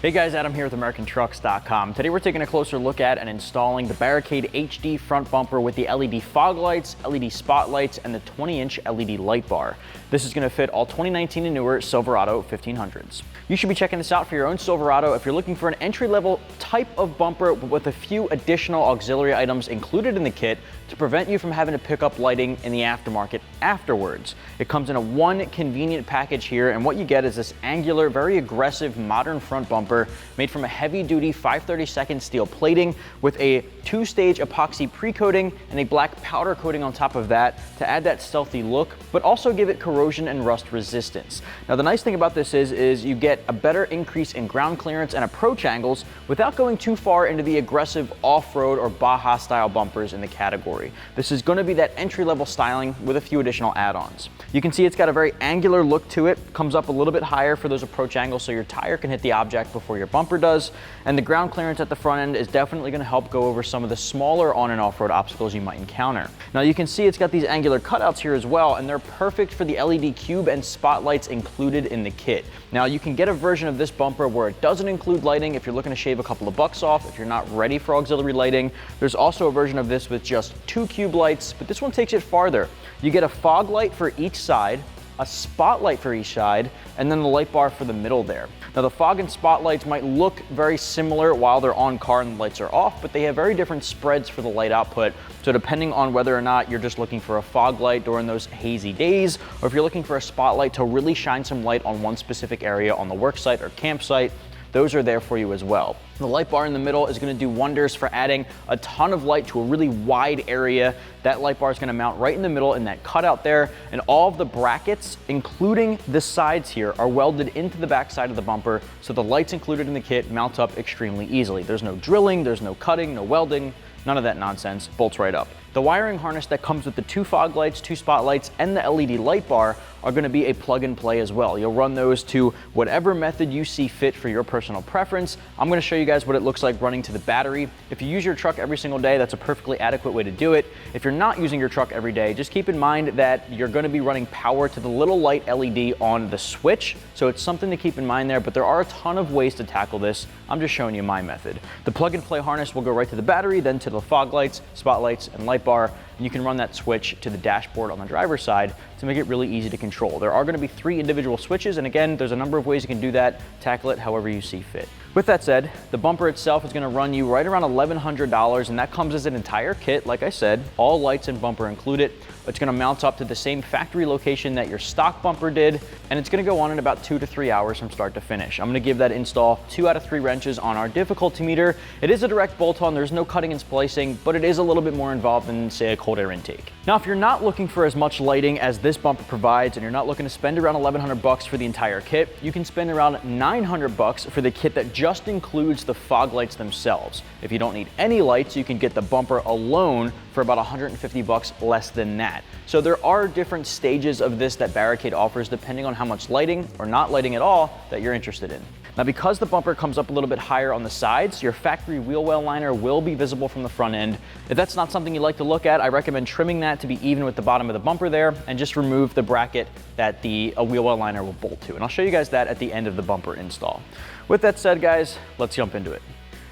Hey guys, Adam here with AmericanTrucks.com. Today we're taking a closer look at and installing the Barricade HD front bumper with the LED fog lights, LED spotlights, and the 20-inch LED light bar. This is going to fit all 2019 and newer Silverado 1500s. You should be checking this out for your own Silverado if you're looking for an entry-level type of bumper with a few additional auxiliary items included in the kit to prevent you from having to pick up lighting in the aftermarket afterwards. It comes in a one convenient package here, and what you get is this angular, very aggressive, modern front bumper made from a heavy-duty 5/32 steel plating with a two-stage epoxy pre-coating and a black powder coating on top of that to add that stealthy look, but also give it corrosion and rust resistance. Now the nice thing about this is you get a better increase in ground clearance and approach angles without going too far into the aggressive off-road or Baja style bumpers in the category. This is going to be that entry-level styling with a few additional add-ons. You can see it's got a very angular look to it, comes up a little bit higher for those approach angles so your tire can hit the object before your bumper does, and the ground clearance at the front end is definitely going to help go over some of the smaller on and off-road obstacles you might encounter. Now you can see it's got these angular cutouts here as well, and they're perfect for the LED cube and spotlights included in the kit. Now you can get a version of this bumper where it doesn't include lighting if you're looking to shave a couple of bucks off, if you're not ready for auxiliary lighting. There's also a version of this with just 2 cube lights, but this one takes it farther. You get a fog light for each side, a spotlight for each side, and then the light bar for the middle there. Now the fog and spotlights might look very similar while they're on car and the lights are off, but they have very different spreads for the light output. So depending on whether or not you're just looking for a fog light during those hazy days, or if you're looking for a spotlight to really shine some light on one specific area on the work site or campsite, those are there for you as well. The light bar in the middle is going to do wonders for adding a ton of light to a really wide area. That light bar is going to mount right in the middle in that cutout there, and all of the brackets, including the sides here, are welded into the back side of the bumper, so the lights included in the kit mount up extremely easily. There's no drilling, there's no cutting, no welding, none of that nonsense, bolts right up. The wiring harness that comes with the 2 fog lights, 2 spotlights, and the LED light bar are going to be a plug and play as well. You'll run those to whatever method you see fit for your personal preference. I'm going to show you guys what it looks like running to the battery. If you use your truck every single day, that's a perfectly adequate way to do it. If you're not using your truck every day, just keep in mind that you're going to be running power to the little light LED on the switch, so it's something to keep in mind there, but there are a ton of ways to tackle this. I'm just showing you my method. The plug and play harness will go right to the battery, then to the fog lights, spotlights, and light bar, and you can run that switch to the dashboard on the driver's side to make it really easy to control. There are going to be 3 individual switches, and again, there's a number of ways you can do that. Tackle it however you see fit. With that said, the bumper itself is going to run you right around $1,100, and that comes as an entire kit. Like I said, all lights and bumper included. It's going to mount up to the same factory location that your stock bumper did, and it's going to go on in about 2 to 3 hours from start to finish. I'm going to give that install 2 out of 3 wrenches on our difficulty meter. It is a direct bolt-on, there's no cutting and splicing, but it is a little bit more involved than, say, a cold air intake. Now, if you're not looking for as much lighting as this bumper provides, and you're not looking to spend around $1,100 for the entire kit, you can spend around $900 for the kit that just includes the fog lights themselves. If you don't need any lights, you can get the bumper alone for about $150 less than that. So there are different stages of this that Barricade offers depending on how much lighting or not lighting at all that you're interested in. Now, because the bumper comes up a little bit higher on the sides, your factory wheel well liner will be visible from the front end. If that's not something you like to look at, I recommend trimming that to be even with the bottom of the bumper there, and just remove the bracket that the wheel well liner will bolt to. And I'll show you guys that at the end of the bumper install. With that said, guys, let's jump into it.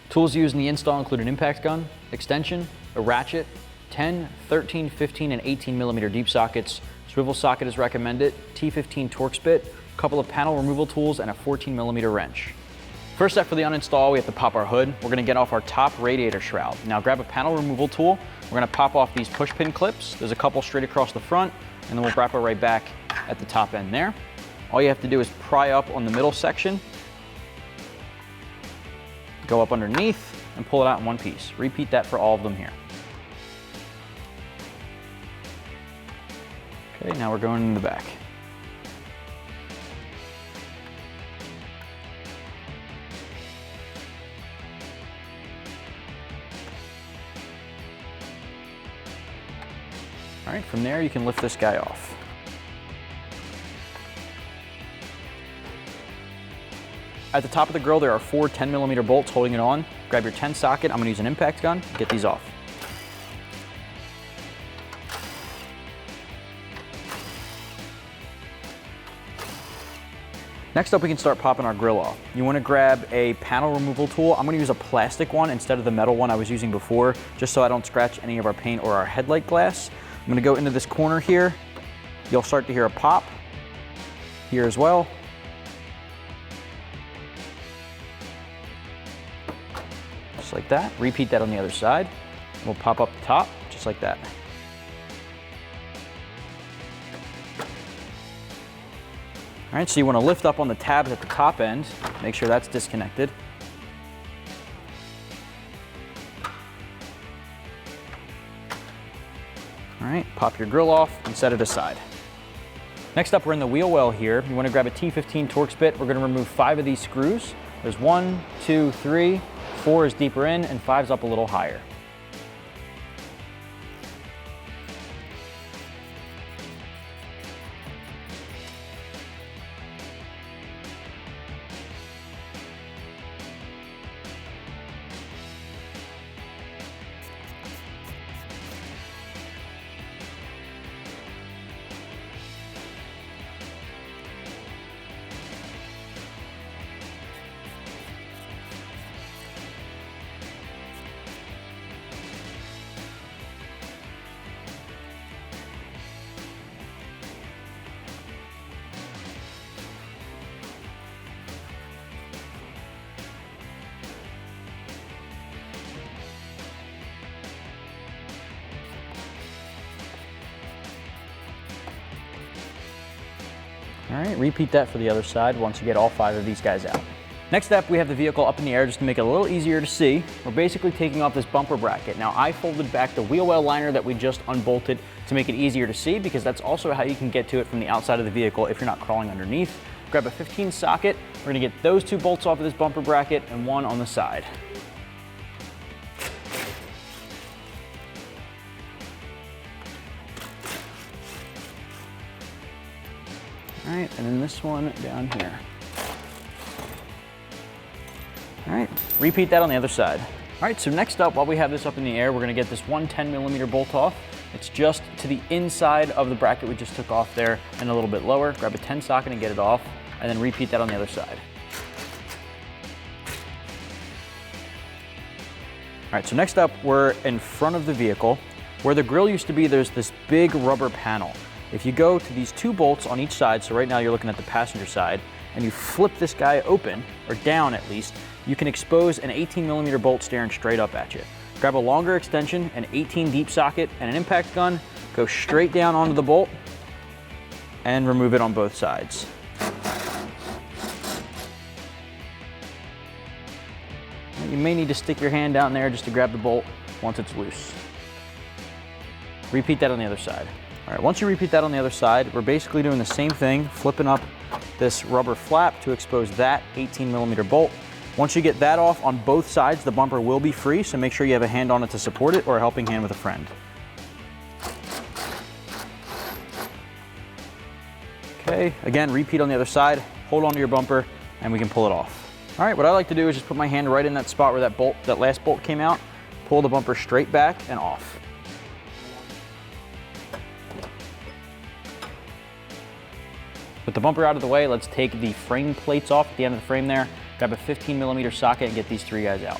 Tools used in the install include an impact gun, extension, a ratchet, 10, 13, 15, and 18 millimeter deep sockets. Swivel socket is recommended, T15 Torx bit, a couple of panel removal tools, and a 14 millimeter wrench. First step for the uninstall, we have to pop our hood. We're gonna get off our top radiator shroud. Now grab a panel removal tool. We're gonna pop off these push pin clips. There's a couple straight across the front, and then we'll wrap it right back at the top end there. All you have to do is pry up on the middle section, go up underneath, and pull it out in one piece. Repeat that for all of them here. Okay, now we're going in the back. All right, from there you can lift this guy off. At the top of the grill, there are 4 10 millimeter bolts holding it on. Grab your 10 socket. I'm gonna use an impact gun, get these off. Next up, we can start popping our grill off. You want to grab a panel removal tool. I'm going to use a plastic one instead of the metal one I was using before, just so I don't scratch any of our paint or our headlight glass. I'm going to go into this corner here. You'll start to hear a pop here as well. Just like that. Repeat that on the other side. We'll pop up the top, just like that. All right, so you want to lift up on the tabs at the top end, make sure that's disconnected. All right, pop your grill off and set it aside. Next up, we're in the wheel well here. You want to grab a T15 Torx bit. We're going to remove 5 of these screws. There's 1, 2, 3, 4 is deeper in, and 5's up a little higher. All right, repeat that for the other side once you get all 5 of these guys out. Next up, we have the vehicle up in the air just to make it a little easier to see. We're basically taking off this bumper bracket. Now, I folded back the wheel well liner that we just unbolted to make it easier to see, because that's also how you can get to it from the outside of the vehicle if you're not crawling underneath. Grab a 15 socket. We're gonna get those 2 bolts off of this bumper bracket and 1 on the side. All right, and then this one down here. All right, repeat that on the other side. All right, so next up, while we have this up in the air, we're gonna get this one 10mm bolt off. It's just to the inside of the bracket we just took off there and a little bit lower. Grab a 10 socket and get it off, and then repeat that on the other side. All right, so next up, we're in front of the vehicle. Where the grille used to be, there's this big rubber panel. If you go to these 2 bolts on each side, so right now you're looking at the passenger side, and you flip this guy open, or down at least, you can expose an 18mm bolt staring straight up at you. Grab a longer extension, an 18 deep socket, and an impact gun, go straight down onto the bolt, and remove it on both sides. You may need to stick your hand down there just to grab the bolt once it's loose. Repeat that on the other side. All right, once you repeat that on the other side, we're basically doing the same thing, flipping up this rubber flap to expose that 18mm bolt. Once you get that off on both sides, the bumper will be free, so make sure you have a hand on it to support it or a helping hand with a friend. Okay, again, repeat on the other side, hold on to your bumper, and we can pull it off. All right, what I like to do is just put my hand right in that spot where that last bolt came out, pull the bumper straight back and off. With the bumper out of the way, let's take the frame plates off at the end of the frame there, grab a 15mm socket and get these 3 guys out.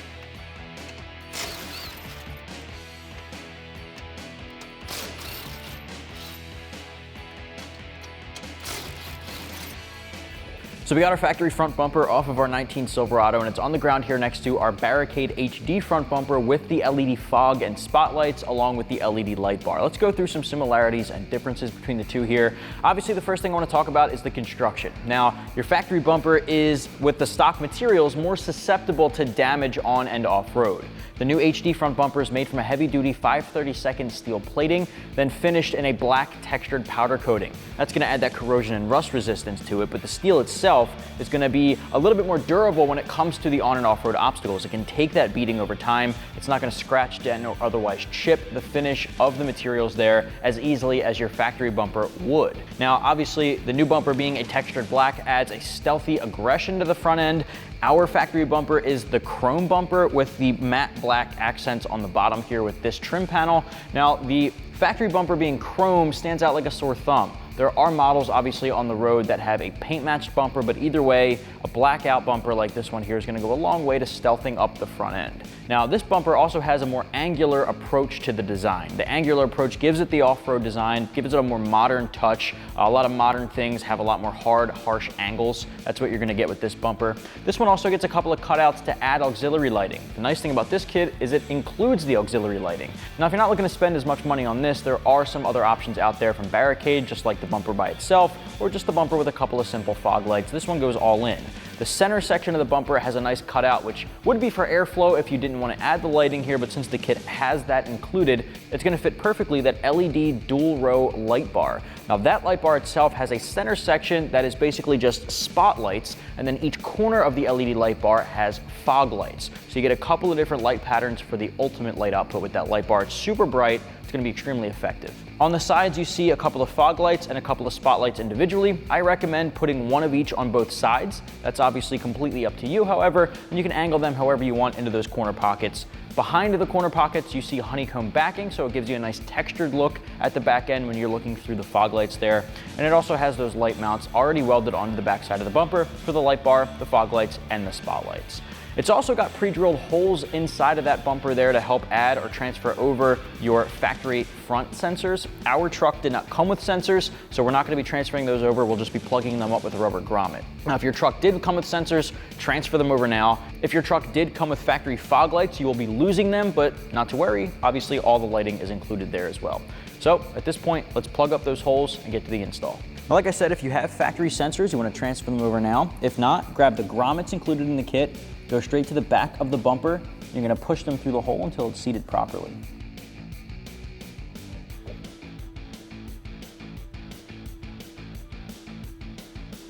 So we got our factory front bumper off of our 19 Silverado, and it's on the ground here next to our Barricade HD front bumper with the LED fog and spotlights along with the LED light bar. Let's go through some similarities and differences between the two here. Obviously, the first thing I want to talk about is the construction. Now, your factory bumper is, with the stock materials, more susceptible to damage on and off-road. The new HD front bumper is made from a heavy-duty 5/32 steel plating, then finished in a black textured powder coating. That's going to add that corrosion and rust resistance to it, but the steel itself is going to be a little bit more durable when it comes to the on and off-road obstacles. It can take that beating over time. It's not going to scratch, dent, or otherwise chip the finish of the materials there as easily as your factory bumper would. Now, obviously, the new bumper being a textured black adds a stealthy aggression to the front end. Our factory bumper is the chrome bumper with the matte black accents on the bottom here with this trim panel. Now, the factory bumper being chrome stands out like a sore thumb. There are models obviously on the road that have a paint matched bumper, but either way, a blackout bumper like this one here is going to go a long way to stealthing up the front end. Now, this bumper also has a more angular approach to the design. The angular approach gives it the off-road design, gives it a more modern touch. A lot of modern things have a lot more hard, harsh angles. That's what you're gonna get with this bumper. This one also gets a couple of cutouts to add auxiliary lighting. The nice thing about this kit is it includes the auxiliary lighting. Now, if you're not looking to spend as much money on this, there are some other options out there from Barricade, just like the bumper by itself, or just the bumper with a couple of simple fog lights. This one goes all in. The center section of the bumper has a nice cutout, which would be for airflow if you didn't want to add the lighting here, but since the kit has that included, it's going to fit perfectly that LED dual row light bar. Now, that light bar itself has a center section that is basically just spotlights, and then each corner of the LED light bar has fog lights. So you get a couple of different light patterns for the ultimate light output with that light bar. It's super bright. It's going to be extremely effective. On the sides, you see a couple of fog lights and a couple of spotlights individually. I recommend putting one of each on both sides. That's obviously completely up to you, however, and you can angle them however you want into those corner pockets. Behind the corner pockets, you see honeycomb backing, so it gives you a nice textured look at the back end when you're looking through the fog lights there. And it also has those light mounts already welded onto the back side of the bumper for the light bar, the fog lights, and the spotlights. It's also got pre-drilled holes inside of that bumper there to help add or transfer over your factory front sensors. Our truck did not come with sensors, so we're not going to be transferring those over. We'll just be plugging them up with a rubber grommet. Now, if your truck did come with sensors, transfer them over now. If your truck did come with factory fog lights, you will be losing them, but not to worry. Obviously, all the lighting is included there as well. So at this point, let's plug up those holes and get to the install. Now, like I said, if you have factory sensors, you want to transfer them over now. If not, grab the grommets included in the kit, go straight to the back of the bumper. You're going to push them through the hole until it's seated properly.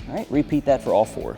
All right, repeat that for all four.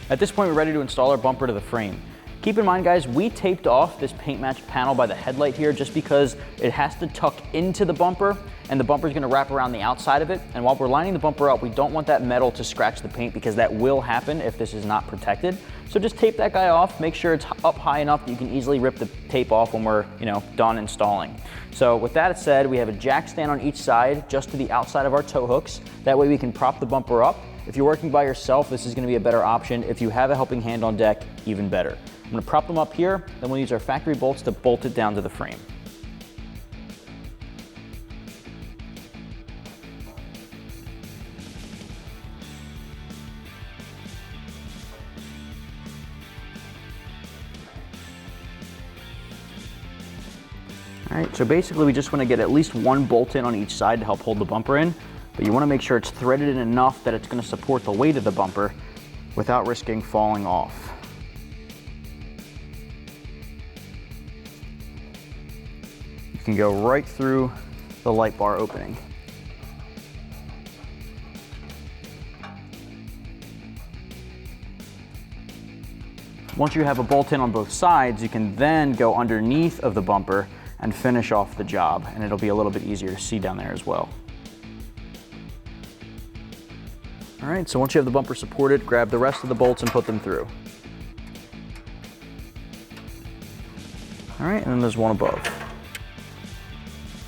At this point, we're ready to install our bumper to the frame. Keep in mind, guys, we taped off this paint match panel by the headlight here just because it has to tuck into the bumper and the bumper is going to wrap around the outside of it. And while we're lining the bumper up, we don't want that metal to scratch the paint because that will happen if this is not protected. So just tape that guy off, make sure it's up high enough that you can easily rip the tape off when we're, done installing. So with that said, we have a jack stand on each side just to the outside of our tow hooks. That way we can prop the bumper up. If you're working by yourself, this is going to be a better option. If you have a helping hand on deck, even better. I'm going to prop them up here, then we'll use our factory bolts to bolt it down to the frame. All right, so basically we just want to get at least one bolt in on each side to help hold the bumper in, but you want to make sure it's threaded in enough that it's going to support the weight of the bumper without risking falling off. You can go right through the light bar opening. Once you have a bolt in on both sides, you can then go underneath of the bumper and finish off the job, and it'll be a little bit easier to see down there as well. All right, so once you have the bumper supported, grab the rest of the bolts and put them through. All right, and then there's one above.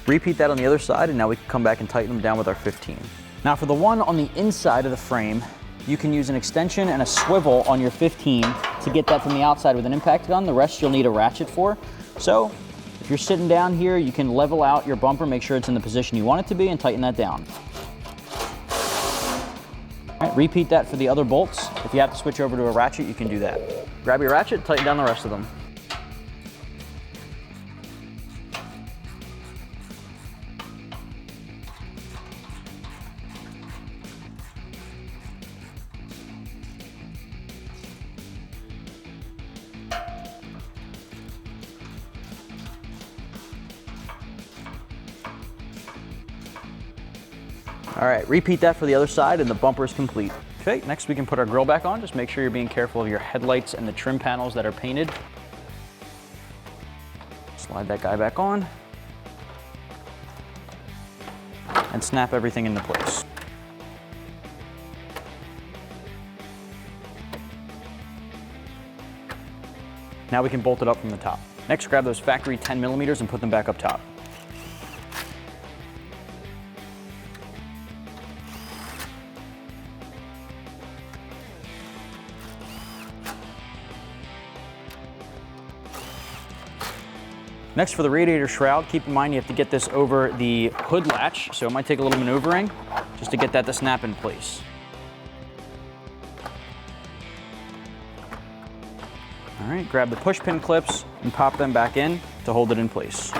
Repeat that on the other side, and now we can come back and tighten them down with our 15. Now for the one on the inside of the frame, you can use an extension and a swivel on your 15 to get that from the outside with an impact gun. The rest you'll need a ratchet for. So if you're sitting down here, you can level out your bumper, make sure it's in the position you want it to be, and tighten that down. All right, repeat that for the other bolts. If you have to switch over to a ratchet, you can do that. Grab your ratchet, tighten down the rest of them. All right, repeat that for the other side and the bumper is complete. Okay, next we can put our grill back on. Just make sure you're being careful of your headlights and the trim panels that are painted. Slide that guy back on and snap everything into place. Now we can bolt it up from the top. Next, grab those factory 10 millimeters and put them back up top. Next, for the radiator shroud, keep in mind you have to get this over the hood latch, so it might take a little maneuvering just to get that to snap in place. All right, grab the push pin clips and pop them back in to hold it in place.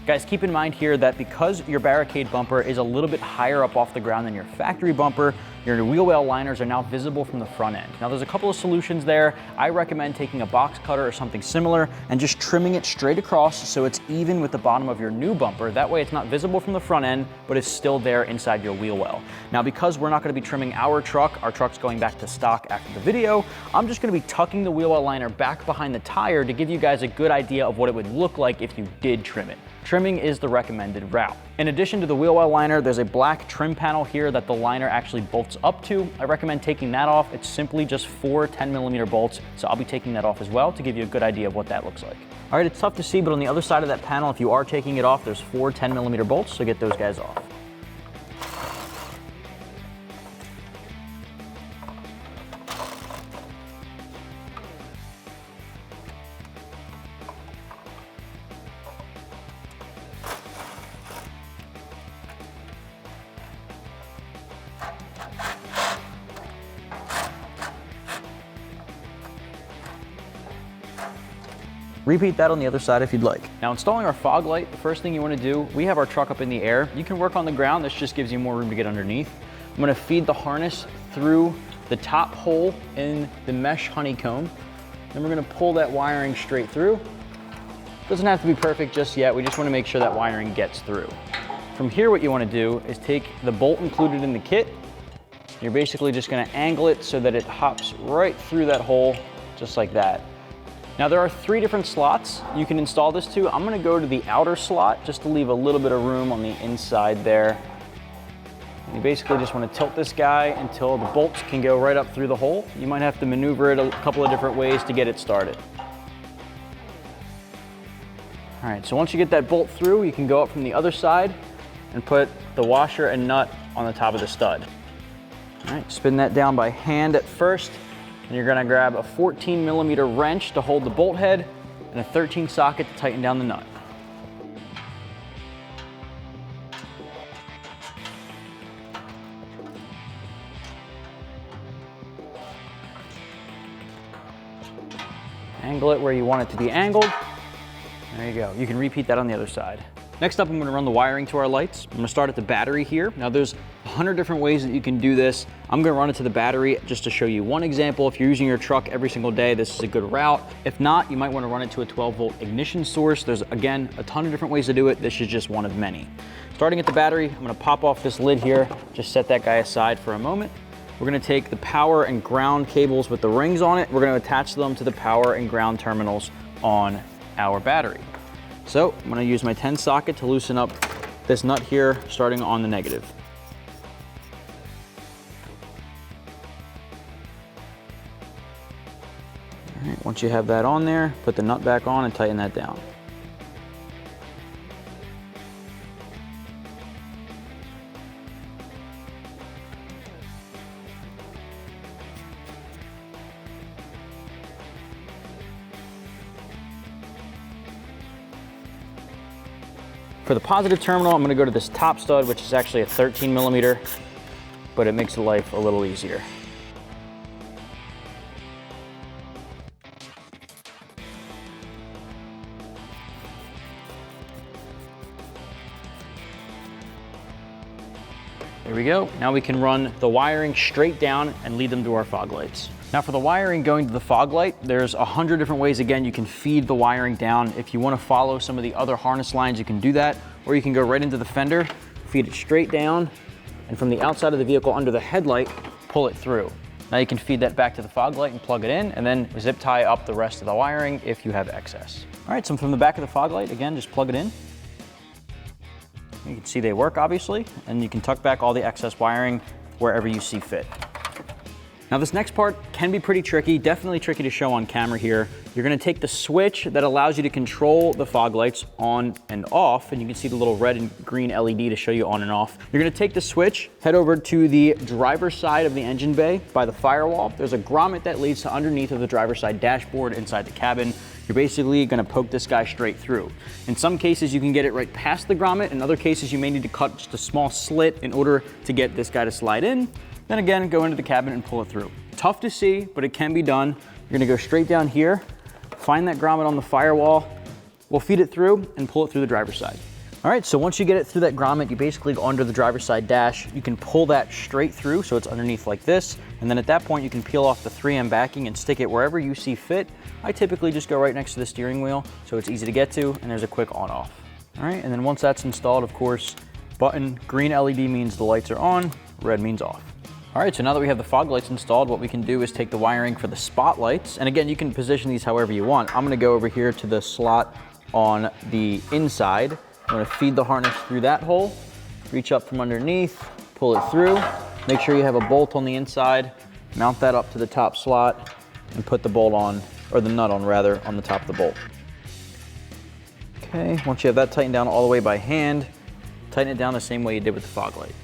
Guys, keep in mind here that because your Barricade bumper is a little bit higher up off the ground than your factory bumper, your wheel well liners are now visible from the front end. Now there's a couple of solutions there. I recommend taking a box cutter or something similar and just trimming it straight across so it's even with the bottom of your new bumper. That way it's not visible from the front end, but it's still there inside your wheel well. Now because we're not gonna be trimming our truck's going back to stock after the video, I'm just gonna be tucking the wheel well liner back behind the tire to give you guys a good idea of what it would look like if you did trim it. Trimming is the recommended route. In addition to the wheel well liner, there's a black trim panel here that the liner actually bolts up to. I recommend taking that off. It's simply just 4 10 millimeter bolts, so I'll be taking that off as well to give you a good idea of what that looks like. All right, it's tough to see, but on the other side of that panel, if you are taking it off, there's 4 10 millimeter bolts, so get those guys off. Repeat that on the other side if you'd like. Now installing our fog light, the first thing you want to do, we have our truck up in the air. You can work on the ground, this just gives you more room to get underneath. I'm going to feed the harness through the top hole in the mesh honeycomb. Then we're going to pull that wiring straight through. Doesn't have to be perfect just yet, we just want to make sure that wiring gets through. From here what you want to do is take the bolt included in the kit. You're basically just going to angle it so that it hops right through that hole, just like that. Now there are 3 different slots you can install this to. I'm gonna go to the outer slot just to leave a little bit of room on the inside there. And you basically just wanna tilt this guy until the bolts can go right up through the hole. You might have to maneuver it a couple of different ways to get it started. All right, so once you get that bolt through, you can go up from the other side and put the washer and nut on the top of the stud. All right, spin that down by hand at first. And you're gonna grab a 14 millimeter wrench to hold the bolt head and a 13 socket to tighten down the nut. Angle it where you want it to be angled. There you go. You can repeat that on the other side. Next up, I'm gonna run the wiring to our lights. I'm gonna start at the battery here. Now there's 100 different ways that you can do this. I'm gonna run it to the battery just to show you one example. If you're using your truck every single day, this is a good route. If not, you might wanna run it to a 12 volt ignition source. There's, again, a ton of different ways to do it. This is just one of many. Starting at the battery, I'm gonna pop off this lid here, just set that guy aside for a moment. We're gonna take the power and ground cables with the rings on it. We're gonna attach them to the power and ground terminals on our battery. So I'm gonna use my 10 socket to loosen up this nut here, starting on the negative. All right, once you have that on there, put the nut back on and tighten that down. For the positive terminal, I'm gonna go to this top stud, which is actually a 13 millimeter, but it makes life a little easier. There we go. Now we can run the wiring straight down and lead them to our fog lights. Now for the wiring going to the fog light, there's 100 different ways, again, you can feed the wiring down. If you want to follow some of the other harness lines, you can do that, or you can go right into the fender, feed it straight down, and from the outside of the vehicle under the headlight, pull it through. Now you can feed that back to the fog light and plug it in, and then zip tie up the rest of the wiring if you have excess. All right, so from the back of the fog light, again, just plug it in. You can see they work, obviously, and you can tuck back all the excess wiring wherever you see fit. Now this next part can be pretty tricky, definitely tricky to show on camera here. You're gonna take the switch that allows you to control the fog lights on and off, and you can see the little red and green LED to show you on and off. You're gonna take the switch, head over to the driver's side of the engine bay by the firewall. There's a grommet that leads to underneath of the driver's side dashboard inside the cabin. You're basically gonna poke this guy straight through. In some cases, you can get it right past the grommet. In other cases, you may need to cut just a small slit in order to get this guy to slide in. Then again, go into the cabin and pull it through. Tough to see, but it can be done. You're gonna go straight down here, find that grommet on the firewall. We'll feed it through and pull it through the driver's side. All right, so once you get it through that grommet, you basically go under the driver's side dash. You can pull that straight through so it's underneath like this. And then at that point, you can peel off the 3M backing and stick it wherever you see fit. I typically just go right next to the steering wheel so it's easy to get to, and there's a quick on off. All right, and then once that's installed, of course, button green LED means the lights are on, red means off. All right, so now that we have the fog lights installed, what we can do is take the wiring for the spotlights. And again, you can position these however you want. I'm gonna go over here to the slot on the inside. I'm gonna feed the harness through that hole, reach up from underneath, pull it through. Make sure you have a bolt on the inside, mount that up to the top slot, and put the bolt on, or the nut on rather, on the top of the bolt. Okay, once you have that tightened down all the way by hand, tighten it down the same way you did with the fog light.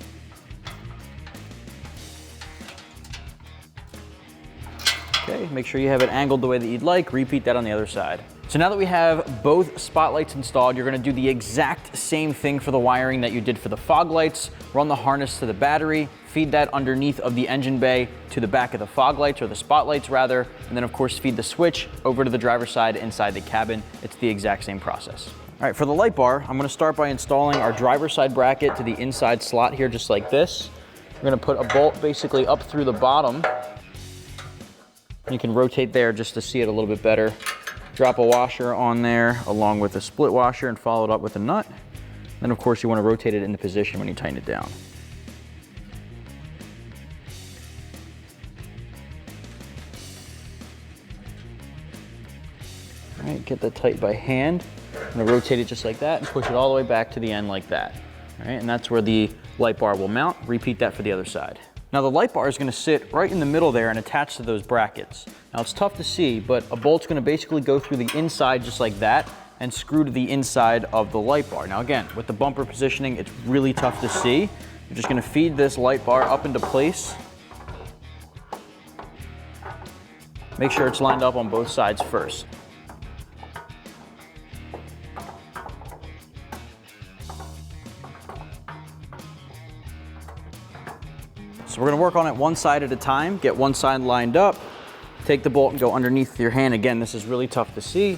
Okay, make sure you have it angled the way that you'd like. Repeat that on the other side. So now that we have both spotlights installed, you're gonna do the exact same thing for the wiring that you did for the fog lights. Run the harness to the battery, feed that underneath of the engine bay to the back of the fog lights, or the spotlights rather, and then of course feed the switch over to the driver's side inside the cabin. It's the exact same process. All right, for the light bar, I'm gonna start by installing our driver's side bracket to the inside slot here, just like this. We're gonna put a bolt basically up through the bottom. You can rotate there just to see it a little bit better. Drop a washer on there along with a split washer and follow it up with a nut. Then of course you want to rotate it into position when you tighten it down. All right, get that tight by hand. I'm gonna rotate it just like that and push it all the way back to the end like that. All right, and that's where the light bar will mount. Repeat that for the other side. Now the light bar is gonna sit right in the middle there and attach to those brackets. Now it's tough to see, but a bolt's gonna basically go through the inside just like that and screw to the inside of the light bar. Now again, with the bumper positioning, it's really tough to see. You're just gonna feed this light bar up into place. Make sure it's lined up on both sides first. So we're gonna work on it one side at a time, get one side lined up, take the bolt and go underneath your hand. Again, this is really tough to see.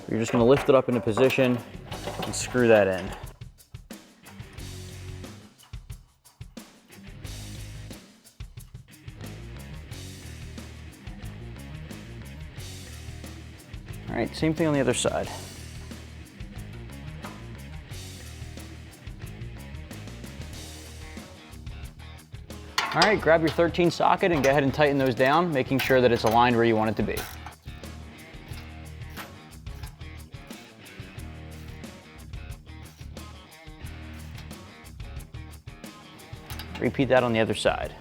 You're just gonna lift it up into position and screw that in. All right, same thing on the other side. All right, grab your 13 socket and go ahead and tighten those down, making sure that it's aligned where you want it to be. Repeat that on the other side.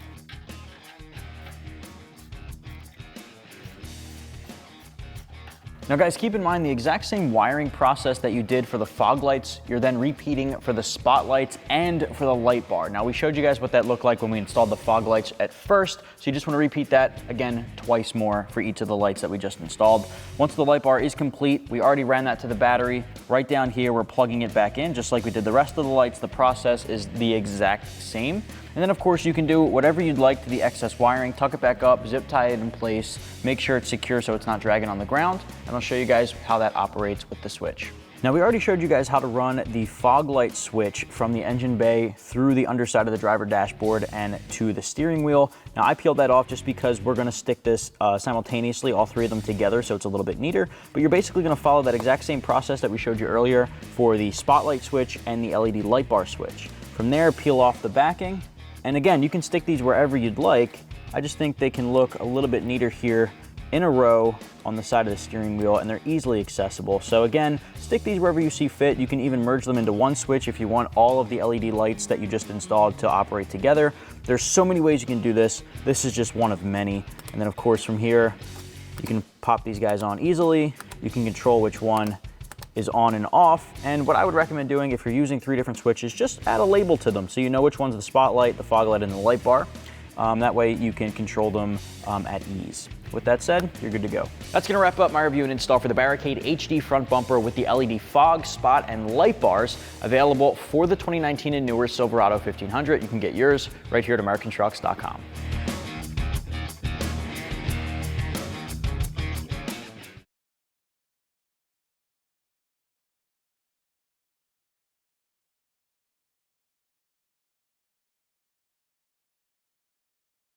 Now guys, keep in mind the exact same wiring process that you did for the fog lights, you're then repeating for the spotlights and for the light bar. Now we showed you guys what that looked like when we installed the fog lights at first, so you just want to repeat that again twice more for each of the lights that we just installed. Once the light bar is complete, we already ran that to the battery. Right down here, we're plugging it back in, just like we did the rest of the lights. The process is the exact same. And then of course you can do whatever you'd like to the excess wiring, tuck it back up, zip tie it in place, make sure it's secure so it's not dragging on the ground, and I'll show you guys how that operates with the switch. Now we already showed you guys how to run the fog light switch from the engine bay through the underside of the driver dashboard and to the steering wheel. Now I peeled that off just because we're gonna stick this simultaneously, all three of them together, so it's a little bit neater, but you're basically gonna follow that exact same process that we showed you earlier for the spotlight switch and the LED light bar switch. From there, peel off the backing. And again, you can stick these wherever you'd like. I just think they can look a little bit neater here in a row on the side of the steering wheel, and they're easily accessible. So again, stick these wherever you see fit. You can even merge them into one switch if you want all of the LED lights that you just installed to operate together. There's so many ways you can do this. This is just one of many. And then of course from here, you can pop these guys on easily. You can control which one is on and off. And what I would recommend doing if you're using 3 different switches, just add a label to them so you know which one's the spotlight, the fog light, and the light bar. That way you can control them at ease. With that said, you're good to go. That's gonna wrap up my review and install for the Barricade HD front bumper with the LED fog, spot, and light bars available for the 2019 and newer Silverado 1500. You can get yours right here at AmericanTrucks.com.